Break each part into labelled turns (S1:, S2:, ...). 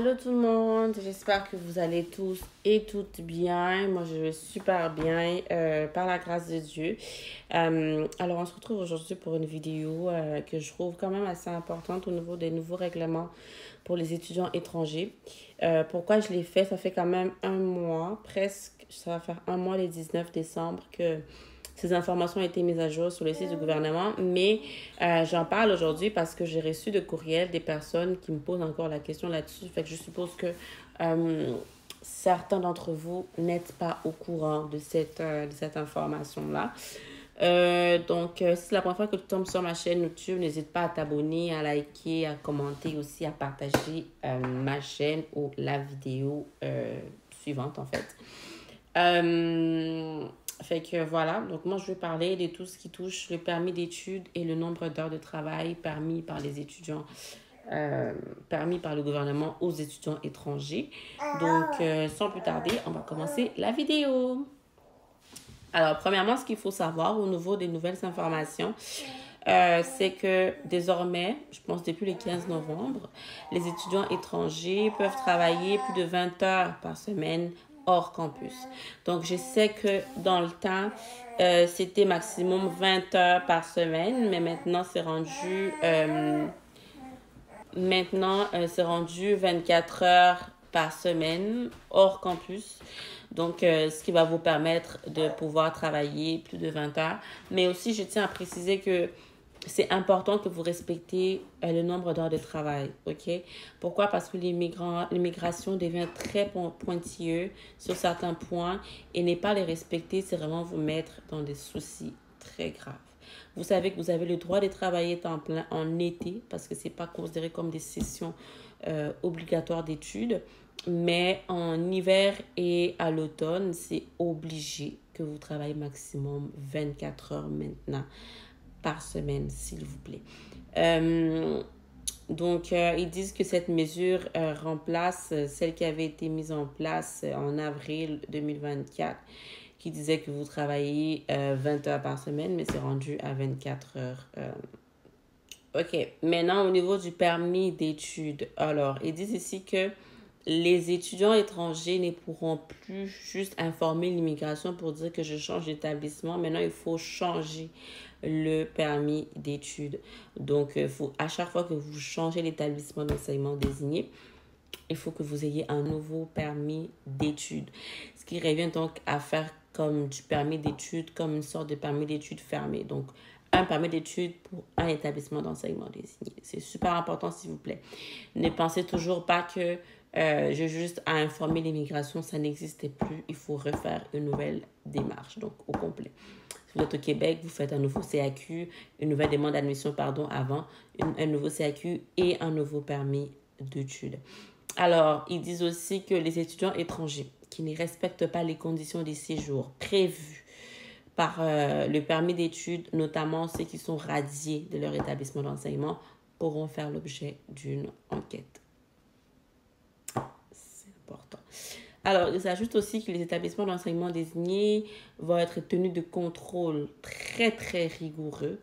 S1: Allô tout le monde, j'espère que vous allez tous et toutes bien. Moi je vais super bien par la grâce de Dieu. Alors on se retrouve aujourd'hui pour une vidéo que je trouve quand même assez importante au niveau des nouveaux règlements pour les étudiants étrangers. Pourquoi je l'ai fait? Ça fait quand même un mois, presque, ça va faire un mois le 19 décembre que ces informations ont été mises à jour sur le site du gouvernement, mais j'en parle aujourd'hui parce que j'ai reçu de courriels des personnes qui me posent encore la question là-dessus. Fait que je suppose que certains d'entre vous n'êtes pas au courant de cette information-là. Donc, si c'est la première fois que tu tombes sur ma chaîne YouTube, n'hésite pas à t'abonner, à liker, à commenter aussi, à partager ma chaîne ou la vidéo suivante en fait. Fait que voilà, donc moi je vais parler de tout ce qui touche le permis d'études et le nombre d'heures de travail permis par les étudiants, permis par le gouvernement aux étudiants étrangers. Donc sans plus tarder, on va commencer la vidéo. Alors premièrement, ce qu'il faut savoir au niveau des nouvelles informations, c'est que désormais, je pense depuis le 15 novembre, les étudiants étrangers peuvent travailler plus de 20 heures par semaine hors campus. Donc, je sais que dans le temps, c'était maximum 20 heures par semaine, mais c'est rendu 24 heures par semaine hors campus. Donc, ce qui va vous permettre de pouvoir travailler plus de 20 heures. Mais aussi, je tiens à préciser que c'est important que vous respectez le nombre d'heures de travail, ok? Pourquoi? Parce que l'immigration devient très pointilleux sur certains points et ne pas les respecter, c'est vraiment vous mettre dans des soucis très graves. Vous savez que vous avez le droit de travailler temps plein en été parce que ce n'est pas considéré comme des sessions obligatoires d'études, mais en hiver et à l'automne, c'est obligé que vous travaillez maximum 24 heures maintenant par semaine, s'il vous plaît. Ils disent que cette mesure remplace celle qui avait été mise en place en avril 2024, qui disait que vous travaillez 20 heures par semaine, mais c'est rendu à 24 heures. OK. Maintenant, au niveau du permis d'études, alors, ils disent ici que les étudiants étrangers ne pourront plus juste informer l'immigration pour dire que je change d'établissement. Maintenant, il faut changer le permis d'études. Donc, à chaque fois que vous changez l'établissement d'enseignement désigné, il faut que vous ayez un nouveau permis d'études. Ce qui revient donc à faire comme du permis d'études, comme une sorte de permis d'études fermé. Donc, un permis d'études pour un établissement d'enseignement désigné. C'est super important, s'il vous plaît. Ne pensez toujours pas que j'ai juste à informer l'immigration, ça n'existait plus. Il faut refaire une nouvelle démarche, donc au complet. Si vous êtes au Québec, vous faites un nouveau CAQ, une nouvelle demande d'admission, avant, un nouveau CAQ et un nouveau permis d'études. Alors, ils disent aussi que les étudiants étrangers qui ne respectent pas les conditions de séjour prévues par le permis d'études, notamment ceux qui sont radiés de leur établissement d'enseignement, pourront faire l'objet d'une enquête. C'est important. Alors, il s'ajoute aussi que les établissements d'enseignement désignés vont être tenus de contrôles très, très rigoureux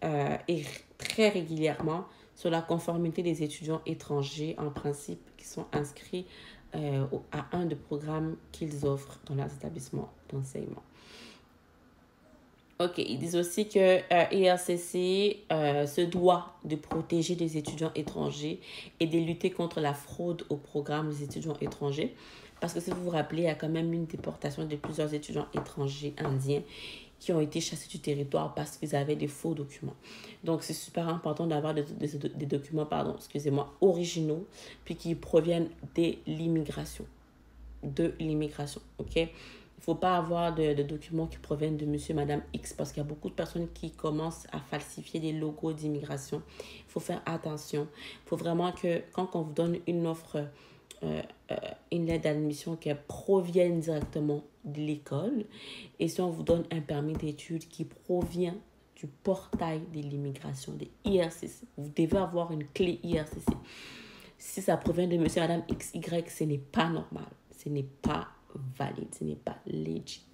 S1: et très régulièrement sur la conformité des étudiants étrangers, en principe, qui sont inscrits à un des programmes qu'ils offrent dans leurs établissements d'enseignement. OK, ils disent aussi que IRCC se doit de protéger les étudiants étrangers et de lutter contre la fraude au programme des étudiants étrangers. Parce que si vous vous rappelez, il y a quand même une déportation de plusieurs étudiants étrangers indiens qui ont été chassés du territoire parce qu'ils avaient des faux documents. Donc, c'est super important d'avoir des documents, originaux, puis qui proviennent de l'immigration. OK? Il ne faut pas avoir de documents qui proviennent de monsieur, madame X parce qu'il y a beaucoup de personnes qui commencent à falsifier des logos d'immigration. Il faut faire attention. Il faut vraiment que quand on vous donne une offre, une lettre d'admission qui provienne directement de l'école et si on vous donne un permis d'études qui provient du portail de l'immigration, de IRCC, vous devez avoir une clé IRCC. Si ça provient de monsieur, madame XY, ce n'est pas normal. Ce n'est pas valide, ce n'est pas legit.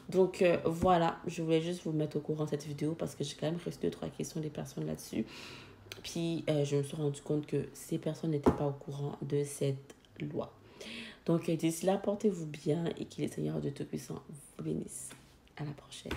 S1: Donc voilà, je voulais juste vous mettre au courant de cette vidéo parce que j'ai quand même reçu 2-3 questions des personnes là-dessus. Puis, je me suis rendu compte que ces personnes n'étaient pas au courant de cette loi. Donc, d'ici là, portez-vous bien et que les Seigneurs de Tout-Puissant vous bénissent. À la prochaine.